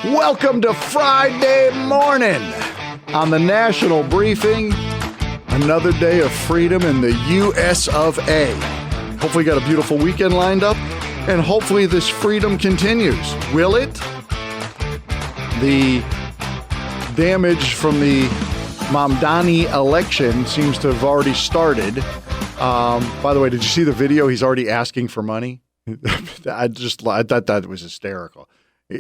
Welcome to Friday morning on the National Briefing. Another day of freedom in the U.S. of A. Hopefully you got a beautiful weekend lined up, and hopefully this freedom continues. Will it? The damage from the Mamdani election seems to have already started. By the way, did you see the video? He's already asking for money. I thought that was hysterical.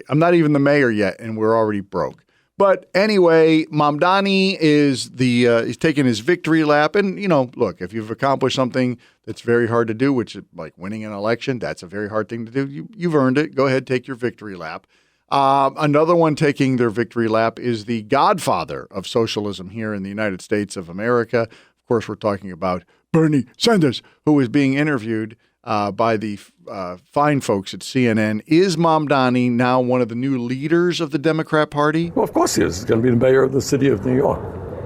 I'm not even the mayor yet, and we're already broke. But anyway, Mamdani is he's taking his victory lap. And, look, if you've accomplished something that's very hard to do, which is like winning an election, that's a very hard thing to do. You've earned it. Go ahead, take your victory lap. Another one taking their victory lap is the godfather of socialism here in the United States of America. Of course, we're talking about Bernie Sanders, who is being interviewed by the fine folks at CNN. Is Mamdani now one of the new leaders of the Democrat Party? Well, of course he is. He's going to be the mayor of the city of New York.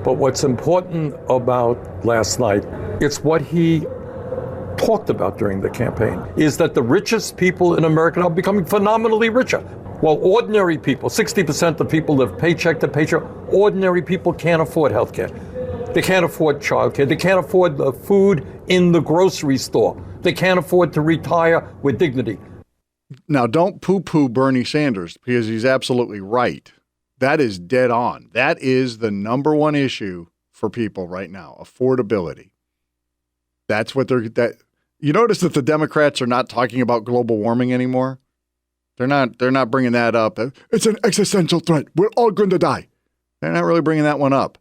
But what's important about last night, it's what he talked about during the campaign, is that the richest people in America are becoming phenomenally richer. While ordinary people, 60% of people live paycheck to paycheck, ordinary people can't afford health care. They can't afford childcare. They can't afford the food in the grocery store. They can't afford to retire with dignity. Now, don't poo-poo Bernie Sanders, because he's absolutely right. That is dead on. That is the number one issue for people right now, affordability. That's what you notice that the Democrats are not talking about global warming anymore? They're not bringing that up. It's an existential threat. We're all going to die. They're not really bringing that one up.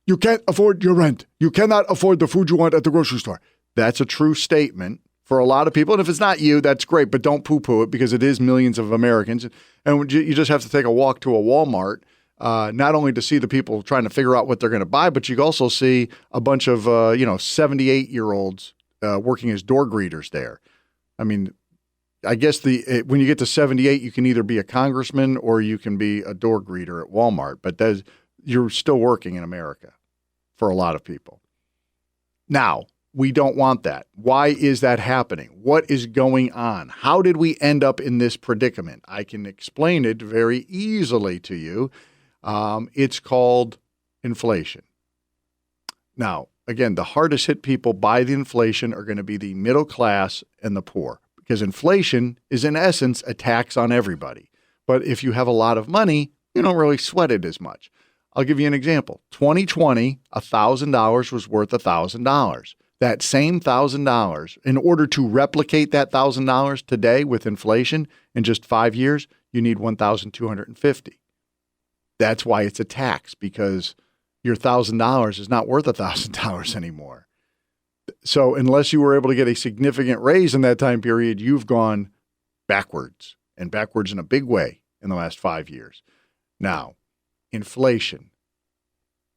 You can't afford your rent. You cannot afford the food you want at the grocery store. That's a true statement for a lot of people. And if it's not you, that's great, but don't poo-poo it, because it is millions of Americans. And you just have to take a walk to a Walmart, not only to see the people trying to figure out what they're going to buy, but you also see a bunch of 78-year-olds working as door greeters there. I mean, I guess when you get to 78, you can either be a congressman or you can be a door greeter at Walmart. But you're still working in America for a lot of people. Now, we don't want that. Why is that happening? What is going on? How did we end up in this predicament? I can explain it very easily to you. It's called inflation. Now, again, the hardest hit people by the inflation are going to be the middle class and the poor, because inflation is, in essence, a tax on everybody. But if you have a lot of money, you don't really sweat it as much. I'll give you an example. 2020, $1,000 was worth $1,000. That same $1,000, in order to replicate that $1,000 today with inflation in just 5 years, you need $1,250. That's why it's a tax, because your $1,000 is not worth $1,000 anymore. So unless you were able to get a significant raise in that time period, you've gone backwards, and backwards in a big way in the last 5 years. Now, inflation,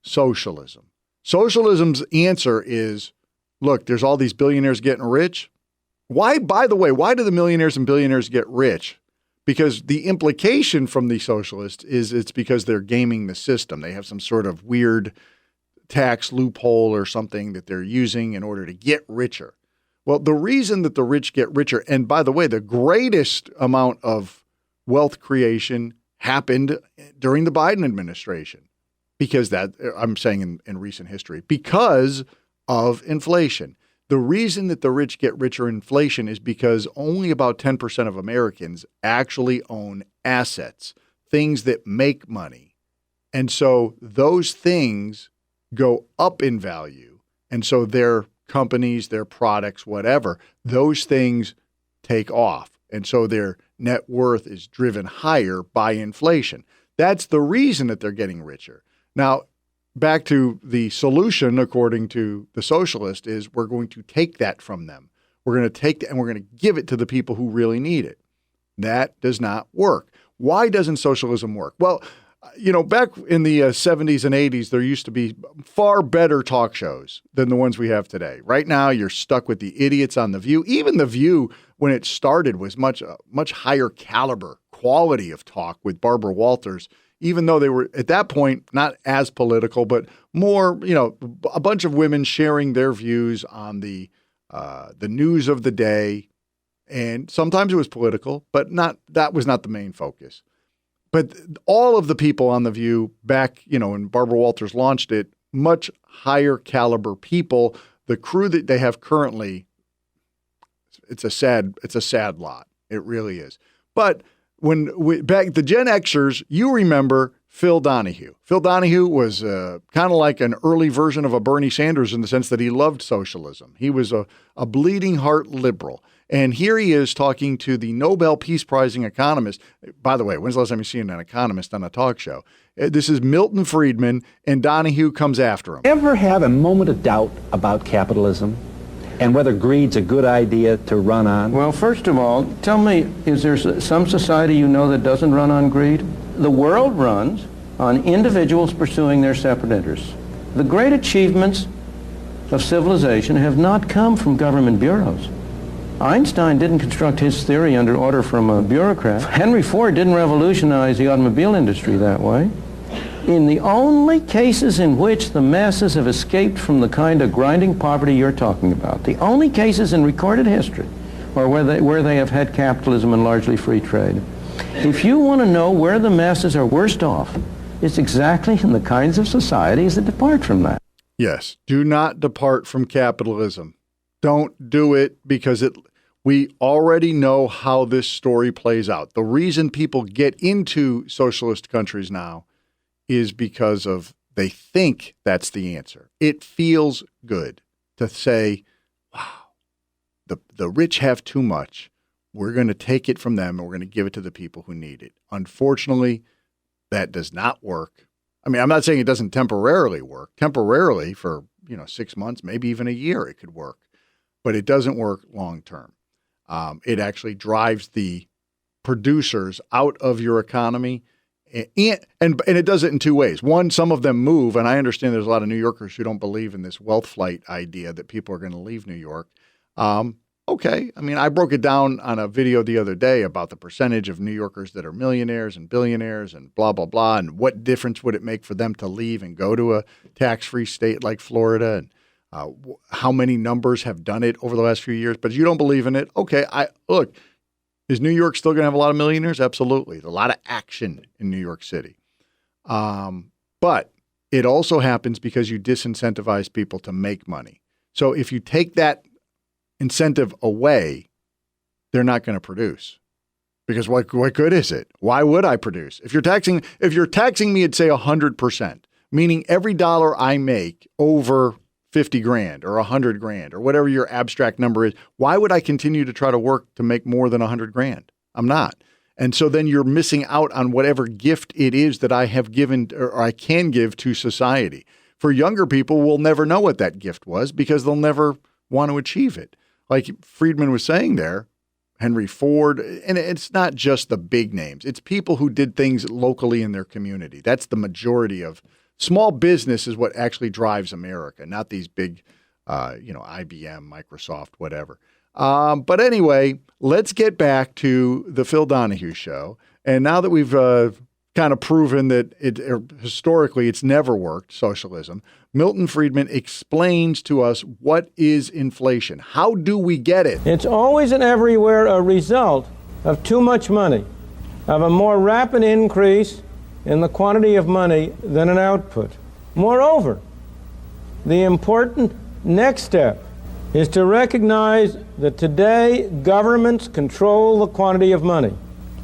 socialism. Socialism's answer is, look, there's all these billionaires getting rich. Why, by the way, why do the millionaires and billionaires get rich? Because the implication from the socialists is it's because they're gaming the system. They have some sort of weird tax loophole or something that they're using in order to get richer. Well, the reason that the rich get richer, and by the way, the greatest amount of wealth creation happened during the Biden administration, because I'm saying in recent history, because of inflation. The reason that the rich get richer in inflation is because only about 10% of Americans actually own assets, things that make money. And so those things go up in value. And so their companies, their products, whatever, those things take off. And so their net worth is driven higher by inflation. That's the reason that they're getting richer. Now, back to the solution, according to the socialist, is we're going to take that from them. We're going to take that and we're going to give it to the people who really need it. That does not work. Why doesn't socialism work? Well, back in the 70s and 80s, there used to be far better talk shows than the ones we have today. Right now, you're stuck with the idiots on The View. Even The View, when it started, was much higher caliber, quality of talk with Barbara Walters, even though they were, at that point, not as political, but more, a bunch of women sharing their views on the news of the day. And sometimes it was political, but that was not the main focus. But all of the people on The View back, when Barbara Walters launched it, much higher caliber people. The crew that they have currently, it's a sad lot. It really is. But back the Gen Xers, you remember Phil Donahue. Phil Donahue was kind of like an early version of a Bernie Sanders in the sense that he loved socialism. He was a bleeding heart liberal. And here he is talking to the Nobel Peace Prizing economist. By the way, when's the last time you've seen an economist on a talk show? This is Milton Friedman, and Donahue comes after him. Ever have a moment of doubt about capitalism and whether greed's a good idea to run on? Well, first of all, tell me, is there some society you know that doesn't run on greed? The world runs on individuals pursuing their separate interests. The great achievements of civilization have not come from government bureaus. Einstein didn't construct his theory under order from a bureaucrat. Henry Ford didn't revolutionize the automobile industry that way. In the only cases in which the masses have escaped from the kind of grinding poverty you're talking about, the only cases in recorded history are where they have had capitalism and largely free trade. If you want to know where the masses are worst off, it's exactly in the kinds of societies that depart from that. Yes, do not depart from capitalism. Don't do it because we already know how this story plays out. The reason people get into socialist countries now is because they think that's the answer. It feels good to say, wow, the rich have too much. We're going to take it from them and we're going to give it to the people who need it. Unfortunately, that does not work. I mean, I'm not saying it doesn't temporarily work. Temporarily for, 6 months, maybe even a year, it could work. But it doesn't work long term. It actually drives the producers out of your economy. And it does it in two ways. One, some of them move, and I understand there's a lot of New Yorkers who don't believe in this wealth flight idea that people are going to leave New York. Okay. I mean, I broke it down on a video the other day about the percentage of New Yorkers that are millionaires and billionaires and blah, blah, blah, and what difference would it make for them to leave and go to a tax-free state like Florida, and how many numbers have done it over the last few years. But you don't believe in it. Okay. Look, is New York still going to have a lot of millionaires? Absolutely. There's a lot of action in New York City. But it also happens because you disincentivize people to make money. So if you take that incentive away, they're not going to produce. Because what good is it? Why would I produce? If you're taxing me at say 100%, meaning every dollar I make over 50 grand or 100 grand or whatever your abstract number is, why would I continue to try to work to make more than 100 grand? I'm not. And so then you're missing out on whatever gift it is that I have given or I can give to society. For younger people, we'll never know what that gift was because they'll never want to achieve it. Like Friedman was saying there, Henry Ford, and it's not just the big names. It's people who did things locally in their community. That's the majority of small business is what actually drives America, not these big, IBM, Microsoft, whatever. But anyway, let's get back to the Phil Donahue show. And now that we've kind of proven that historically it's never worked, socialism, Milton Friedman explains to us what is inflation. How do we get it? It's always and everywhere a result of too much money, of a more rapid increase in the quantity of money than an output. Moreover, the important next step is to recognize that today governments control the quantity of money,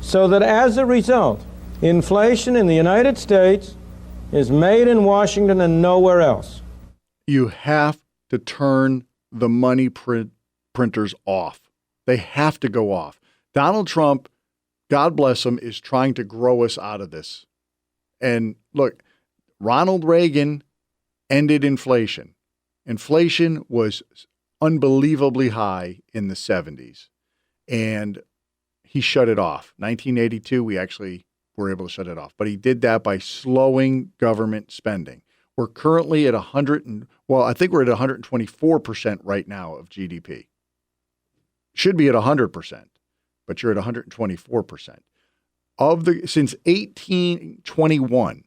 so that as a result, inflation in the United States is made in Washington and nowhere else. You have to turn the money printers off. They have to go off. Donald Trump, God bless him, is trying to grow us out of this. And look, Ronald Reagan ended inflation. Inflation was unbelievably high in the 70s, and he shut it off. 1982, we actually were able to shut it off. But he did that by slowing government spending. We're currently at I think we're at 124% right now of GDP. Should be at 100%, but you're at 124%. Since 1821,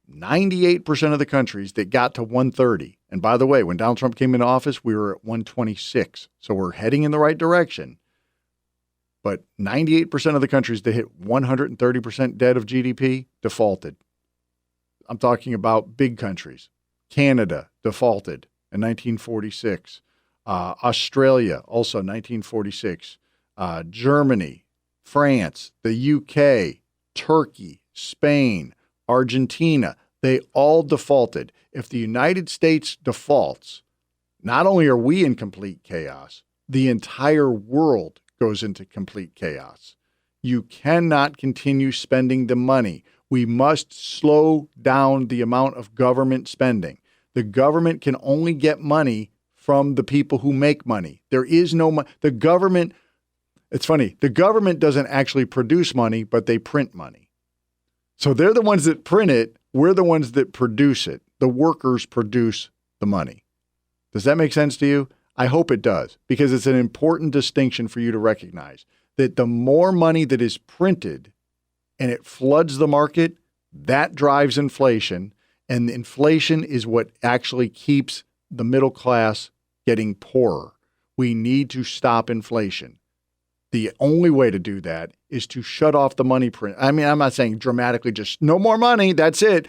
98% of the countries that got to 130. And by the way, when Donald Trump came into office, we were at 126. So we're heading in the right direction. But 98% of the countries that hit 130% debt of GDP defaulted. I'm talking about big countries. Canada defaulted in 1946. Australia, also 1946. Germany, France, the UK, Turkey, Spain, Argentina, they all defaulted. If the United States defaults, not only are we in complete chaos, the entire world goes into complete chaos. You cannot continue spending the money. We must slow down the amount of government spending. The government can only get money from the people who make money. There is no money. The government, it's funny, the government doesn't actually produce money, but they print money. So they're the ones that print it. We're the ones that produce it. The workers produce the money. Does that make sense to you? I hope it does, because it's an important distinction for you to recognize that the more money that is printed and it floods the market, that drives inflation. And inflation is what actually keeps the middle class getting poorer. We need to stop inflation. The only way to do that is to shut off the money print. I mean, I'm not saying dramatically just no more money, that's it.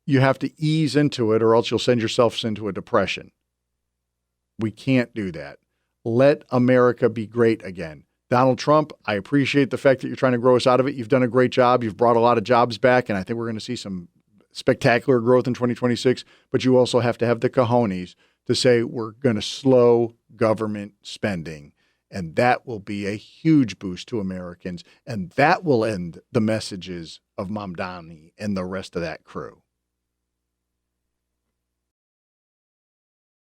You have to ease into it or else you'll send yourself into a depression. We can't do that. Let America be great again. Donald Trump, I appreciate the fact that you're trying to grow us out of it. You've done a great job. You've brought a lot of jobs back, and I think we're going to see some spectacular growth in 2026. But you also have to have the cojones to say we're going to slow government spending. And that will be a huge boost to Americans. And that will end the messages of Mamdani and the rest of that crew.